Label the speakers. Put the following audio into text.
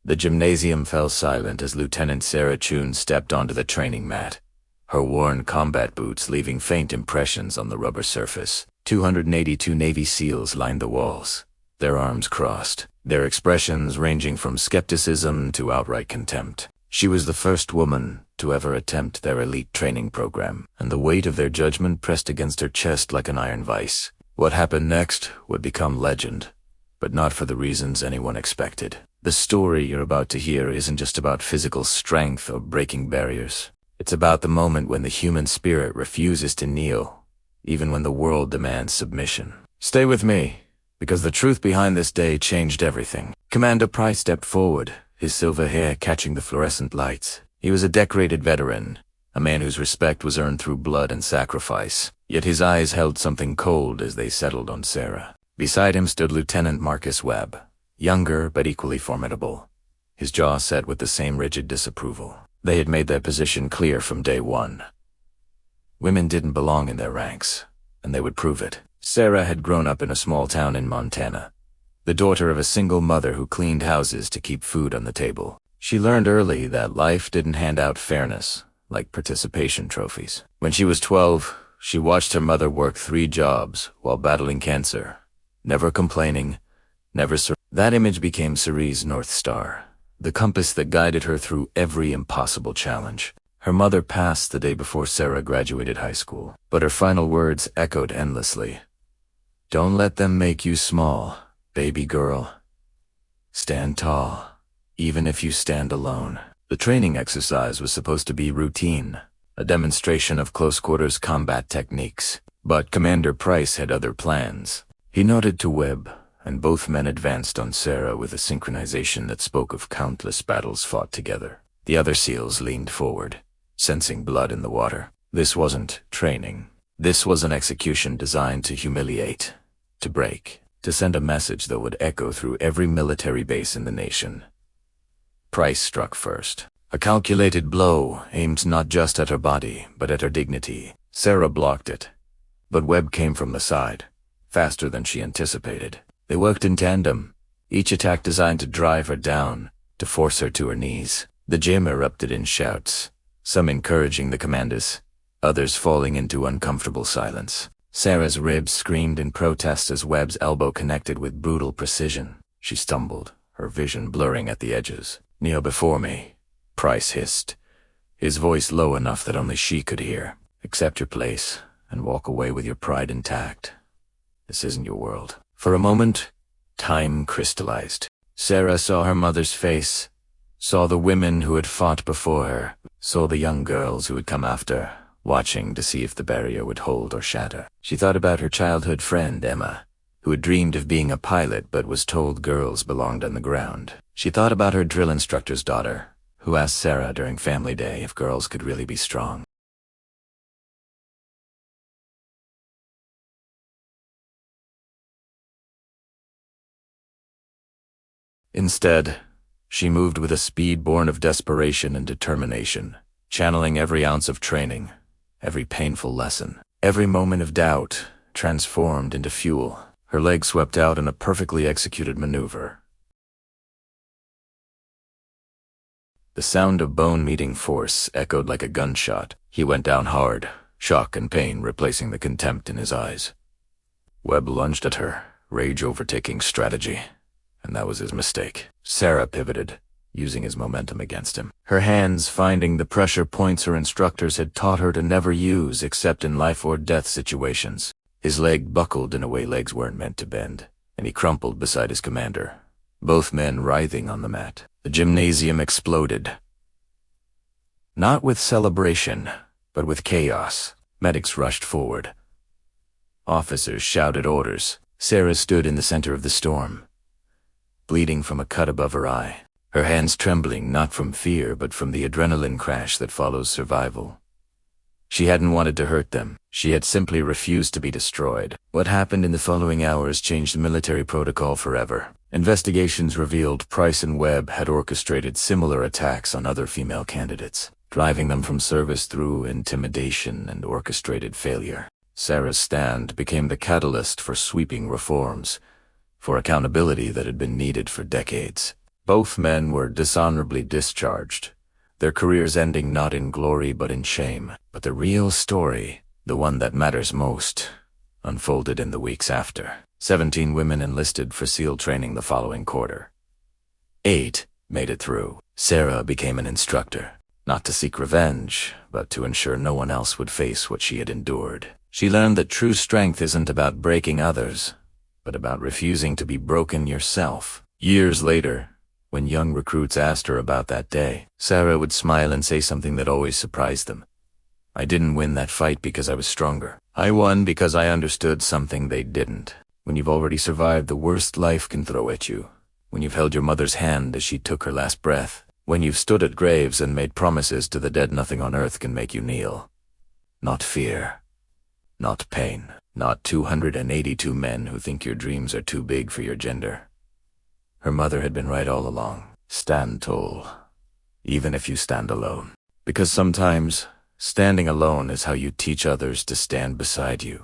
Speaker 1: The gymnasium fell silent as Lieutenant Sarah Chun stepped onto the training mat, her worn combat boots leaving faint impressions on the rubber surface. 282 Navy SEALs lined the walls, their arms crossed, their expressions ranging from skepticism to outright contempt. She was the first woman to ever attempt their elite training program, and the weight of their judgment pressed against her chest like an iron vice. What happened next would become legend, but not for the reasons anyone expected. The story you're about to hear isn't just about physical strength or breaking barriers. It's about the moment when the human spirit refuses to kneel, even when the world demands submission. Stay with me, because the truth behind this day changed everything. Commander Price stepped forward, his silver hair catching the fluorescent lights. He was a decorated veteran, a man whose respect was earned through blood and sacrifice, yet his eyes held something cold as they settled on Sarah. Beside him stood Lieutenant Marcus Webb, younger but equally formidable, his jaw set with the same rigid disapproval. They had made their position clear from day one. Women didn't belong in their ranks, and they would prove it. Sarah had grown up in a small town in Montana, the daughter of a single mother who cleaned houses to keep food on the table. She learned early that life didn't hand out fairness, like participation trophies. When she was 12, she watched her mother work 3 jobs while battling cancer, never complaining, never That image became Cerie's North Star, the compass that guided her through every impossible challenge. Her mother passed the day before Sarah graduated high school, but her final words echoed endlessly. "Don't let them make you small, baby girl. Stand tall, even if you stand alone." The training exercise was supposed to be routine, a demonstration of close-quarters combat techniques. But Commander Price had other plans. He nodded to Webb, and both men advanced on Sarah with a synchronization that spoke of countless battles fought together. The other SEALs leaned forward, sensing blood in the water. This wasn't training. This was an execution designed to humiliate, to break, to send a message that would echo through every military base in the nation. Price struck first. A calculated blow aimed not just at her body, but at her dignity. Sarah blocked it, but Webb came from the side, faster than she anticipated. They worked in tandem, each attack designed to drive her down, to force her to her knees. The gym erupted in shouts, some encouraging the commanders, others falling into uncomfortable silence. Sarah's ribs screamed in protest as Webb's elbow connected with brutal precision. She stumbled, her vision blurring at the edges. "Kneel before me," Price hissed, his voice low enough that only she could hear. "Accept your place and walk away with your pride intact. This isn't your world." For a moment, time crystallized. Sarah saw her mother's face, saw the women who had fought before her, saw the young girls who had come after, watching to see if the barrier would hold or shatter. She thought about her childhood friend, Emma, who had dreamed of being a pilot but was told girls belonged on the ground. She thought about her drill instructor's daughter, who asked Sarah during family day if girls could really be strong. Instead, she moved with a speed born of desperation and determination, channeling every ounce of training, every painful lesson, every moment of doubt transformed into fuel. Her legs swept out in a perfectly executed maneuver. The sound of bone meeting force echoed like a gunshot. He went down hard, shock and pain replacing the contempt in his eyes. Webb lunged at her, rage overtaking strategy. And that was his mistake. Sarah pivoted, using his momentum against him, her hands finding the pressure points her instructors had taught her to never use except in life-or-death situations. His leg buckled in a way legs weren't meant to bend, and he crumpled beside his commander, both men writhing on the mat. The gymnasium exploded. Not with celebration, but with chaos. Medics rushed forward. Officers shouted orders. Sarah stood in the center of the storm, bleeding from a cut above her eye, her hands trembling not from fear but from the adrenaline crash that follows survival. She hadn't wanted to hurt them. She had simply refused to be destroyed. What happened in the following hours changed military protocol forever. Investigations revealed Price and Webb had orchestrated similar attacks on other female candidates, driving them from service through intimidation and orchestrated failure. Sarah's stand became the catalyst for sweeping reforms, for accountability that had been needed for decades. Both men were dishonorably discharged, their careers ending not in glory but in shame. But the real story, the one that matters most, unfolded in the weeks after. 17 women enlisted for SEAL training the following quarter. 8 made it through. Sarah became an instructor, not to seek revenge, but to ensure no one else would face what she had endured. She learned that true strength isn't about breaking others, but about refusing to be broken yourself. Years later, when young recruits asked her about that day, Sarah would smile and say something that always surprised them. "I didn't win that fight because I was stronger. I won because I understood something they didn't." When you've already survived the worst life can throw at you, when you've held your mother's hand as she took her last breath, when you've stood at graves and made promises to the dead, nothing on earth can make you kneel. Not fear, not pain, not 282 men who think your dreams are too big for your gender. Her mother had been right all along. Stand tall, even if you stand alone. Because sometimes, standing alone is how you teach others to stand beside you.